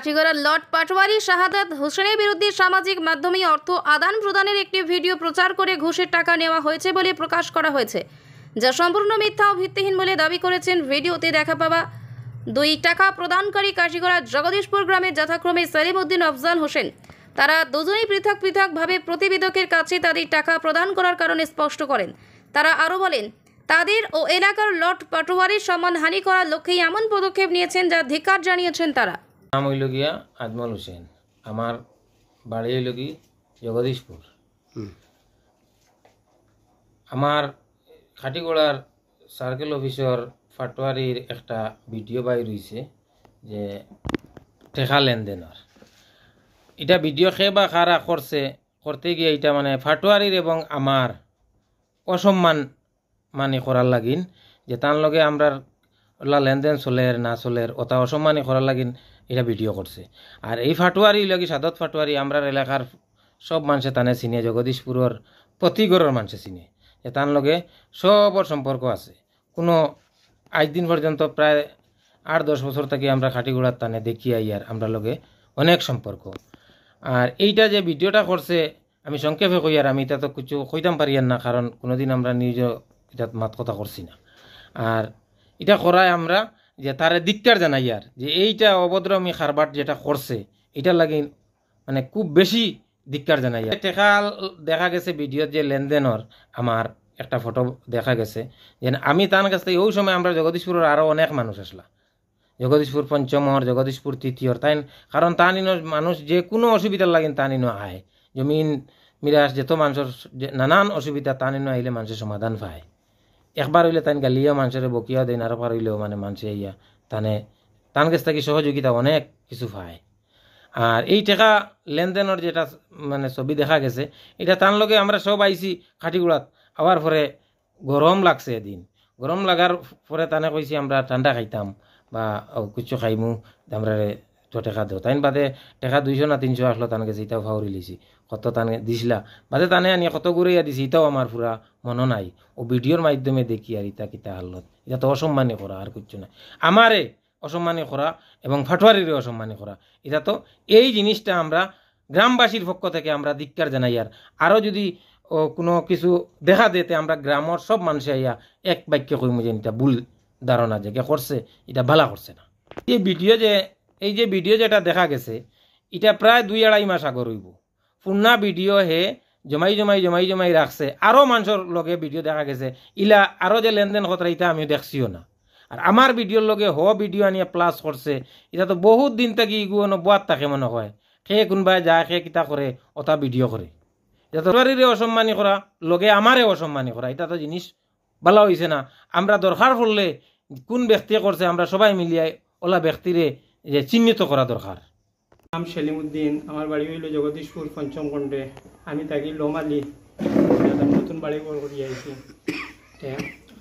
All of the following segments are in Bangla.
কাঠিগড়ার লর্ড পাটোয়ারি শাহাদাত হোসেনের বিরুদ্ধে সামাজিক মাধ্যমে অর্থ আদান প্রদানের একটি ভিডিও প্রচার করে ঘুষের টাকা নেওয়া হয়েছে বলে প্রকাশ করা হয়েছে, যা সম্পূর্ণ মিথ্যা ও ভিত্তিহীন বলে দাবি করেছেন ভিডিওতে দেখা পাওয়া দুই টাকা প্রদানকারী কাঠিগড়ার জগদীশপুর গ্রামের যথাক্রমে সেলিম উদ্দিন আফজাল হোসেন। তারা দুজনেই পৃথক পৃথকভাবে প্রতিবেদকের কাছে তাদের টাকা প্রদান করার কারণে স্পষ্ট করেন। তারা আরও বলেন, তাদের ও এলাকার লর্ড পাটোয়ারির সম্মানহানি করার লক্ষ্যেই এমন পদক্ষেপ নিয়েছেন, যা ধিক্কার জানিয়েছেন তারা। নাম হইল গিয়া আজমল হোসেন, আমার বাড়ি হইল কি জগদীশপুর। আমার খাটিগড়ার সার্কেল অফিসর পাটোয়ারির একটা ভিডিও বাইর হয়েছে যে টেকা লেনদেনের। এটা ভিডিও খে বা খারা করতে গিয়ে এটা মানে পাটোয়ারির এবং আমার অসম্মান মানে করার লাগিন, যে তার লগে আমরা লেনদেন চলের না চলের ওটা অসম্মানী করার লাগিন এটা ভিডিও করছে। আর এই পাটোয়ারি লাগি সাদত পাটোয়ারি আমরা এলাকার সব মানুষে তানে চিনে, জগদীশপুরের প্রতি ঘরের মানুষে চিনে, যে তার লগে সবর সম্পর্ক আছে। কোনো আজ দিন পর্যন্ত প্রায় 8-10 বছর থেকে আমরা খাটিগুড়ার টানে দেখি আইয়ার আমরা লগে অনেক সম্পর্ক। আর এইটা যে ভিডিওটা করছে আমি সংক্ষেপে কই, আর আমি এটা তো কিছু কইতাম পারি না, কারণ কোনোদিন আমরা নিজ এটা মাত কথা করছি না। আর এটা করায় আমরা যে তারে ধিক্কার জানাই, আর যে এইটা অভদ্রমী খারবার যেটা করছে এটা লাগে মানে খুব বেশি ধিক্কার জানাই। টেকা দেখা গেছে ভিডিওর যে লেনদেনের আমার একটা ফটো দেখা গেছে, যে আমি তার কাছ থেকে ওই সময় আমরা জগদীশপুরের আরও অনেক মানুষ আসলা, জগদীশপুর পঞ্চমর, জগদীশপুর তৃতীয়র, তাই কারণ তানিনো মানুষ যে কোনো অসুবিধার লাগেন তানিনো আয়, জমিন মিরাজ যেত মানুষের নানান অসুবিধা তানিনো আইলে মানুষের সমাধান পায়। একবার হইলে তান গালিয়া মানুষের বকিয়া দেন, আরো পার হইলেও মানে মানুষে ইয়া তান কাছ থেকে সহযোগিতা অনেক কিছু পায়। আর এই টাকা লেনদেনের যেটা মানে ছবি দেখা গেছে এটা তার লগে আমরা সব আইছি খাটিগুড়াত। আবার পরে গরম লাগছে, এদিন গরম লাগার পরে তানে কইছি আমরা ঠান্ডা খাইতাম বা কিছু খাইমু, আমরা তো টেকা দেও। তাইন বাদে টেকা 200 না 300 আসলো তান গেছে, এটাও ফাউরি লিছি। কত তানে দিছিলা বাদে তানে আনিয়া কত ঘুরাইয়া দিছি এটাও আমার পুরা মনে নাই। ও ভিডিওর মাধ্যমে দেখি আর ইটা কিতা হালত, এটা তো অসম্মানী করা আর কিছু নাই। আমারে অসম্মানী করা এবং পাটোয়ারিরে অসম্মানী করা, এটা তো এই জিনিসটা আমরা গ্রামবাসীর পক্ষ থেকে আমরা ধিক্কার জানাই। আর আরও যদি কোনো কিছু দেখা দিতে আমরা গ্রামের সব মানুষে আইয়া এক বাক্য কইমু যে এটা ভুল ধারণা, যে করছে এটা ভালা করছে না। এই যে ভিডিও যেটা দেখা গেছে এটা প্রায় 2-2.5 মাস আগর হইব। পূর্ণা ভিডিও হে জমাই রাখছে, আরও মানুষের লগে ভিডিও দেখা গেছে, ইলা আরও যে লেনদেন কথা এটা আমি দেখছিও না। আর আমার ভিডিওর লগে ভিডিও আনিয়া প্লাস করছে, এটা তো বহুত দিন থেকে ইগুলো বাদ থাকে মনে হয়, সে কোনবাই যায় সে কিতা করে ওটা ভিডিও করে। এটা তো অসম্মানী করা লগে আমারে অসম্মানী করা, এটা তো জিনিস ভালো হয়েছে না। আমরা দরকার পড়লে কোন ব্যক্তি করছে আমরা সবাই মিলিয়ে ওলা ব্যক্তিরে যে চিহ্নিত করা দরকার। নাম সেলিম উদ্দিন, আমার বাড়ি হইল জগদীশপুর পঞ্চমখণ্ডে। আমি থাকি লোমালি, নতুন বাড়ি করি আইছি।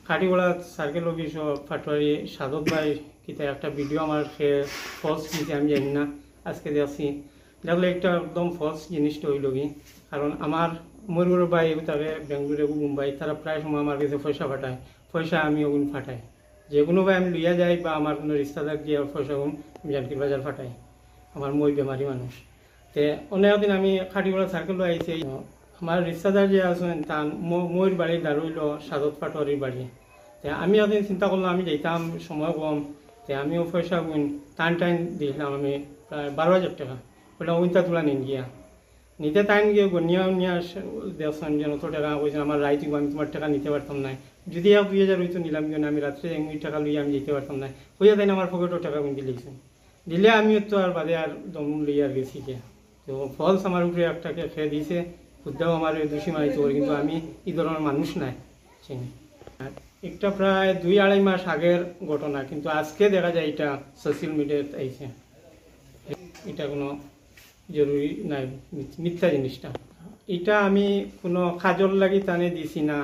খাটিগড়া সার্কেল অফিস পাটোয়ারি সাদত ভাই কিতা একটা ভিডিও আমার ফলস দিয়েছে, আমি জানি না, আজকে দেখছি দেখলে একটা একদম ফলস জিনিসটা হইল কি। কারণ আমার ময়ূর ভাই তাকে বেঙ্গলুরু মুম্বাই, তারা প্রায় সময় আমার কাছে পয়সা পাঠায়, পয়সা আমি ওগুন ফাটাই। যে কোনো ভাই আমি লইয়া যাই বা আমার কোনো রিস্তাদার দিয়ে পয়সা গুণ আমি জানকির বাজার ফাটাই, আমার মই বেমারি মানুষ। তে অনেক দিন আমি খাটিগড়া সার্কেল আইছি। আমার রিস্তাদার যে আছেন তার ময়ূর বাড়ি দাঁড়ইল সাদত পাটোয়ারির বাড়ি। তে আমি একদিন চিন্তা করলাম আমি যাইতাম, সময় কম, তে আমিও পয়সা গুণ টাইন দিয়েছিলাম আমি প্রায় 12,000 টাকা। বললাম ওইটা তোলা নিন গিয়া নিতে টাইম গিয়ে নিয়া দেখছেন যেন অত টাকা কইছেন আমার রাইতে আমি তোমার টাকা নিতে পারতাম না। যদি 2,000 হইতো নিলাম, কেন আমি রাত্রে ওই টাকা লইয়া আমি যেতে পারতাম না। হইয়া তাই আমার পকেটও টাকা গুণ দিলেছেন, দিলে আমিও তো আর বাদে আর দম লইয়া গেছি কে। তো ফলস আমার উপরে একটাকে খেয়ে দিয়েছে, খুদ্দাও আমার দোষী মানিতে পারি, কিন্তু আমি এই ধরনের মানুষ নাই চিনি। একটা প্রায় 2-2.5 মাস আগের ঘটনা, কিন্তু আজকে দেখা যায় এটা সোশ্যাল মিডিয়াতে আইছে। এটা কোনো জরুরি নাই, মিথ্যা জিনিসটা। এটা আমি কোনো কাজল লাগি টানে দিছি না,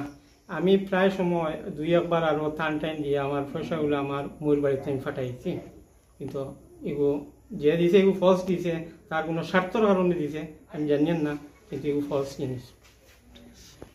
আমি প্রায় সময় 2-1 বার আরও টাইন দিয়ে আমার পয়সাগুলো আমার ময়ূর বাড়িতে আমি ফাটাইছি। কিন্তু এগুলো যে দিছে এগুলো ফলস দিছে, তার কোনো স্বার্থর কারণে দিছে আমি জানিয়েন না, কিন্তু এগুলো ফলস জিনিস।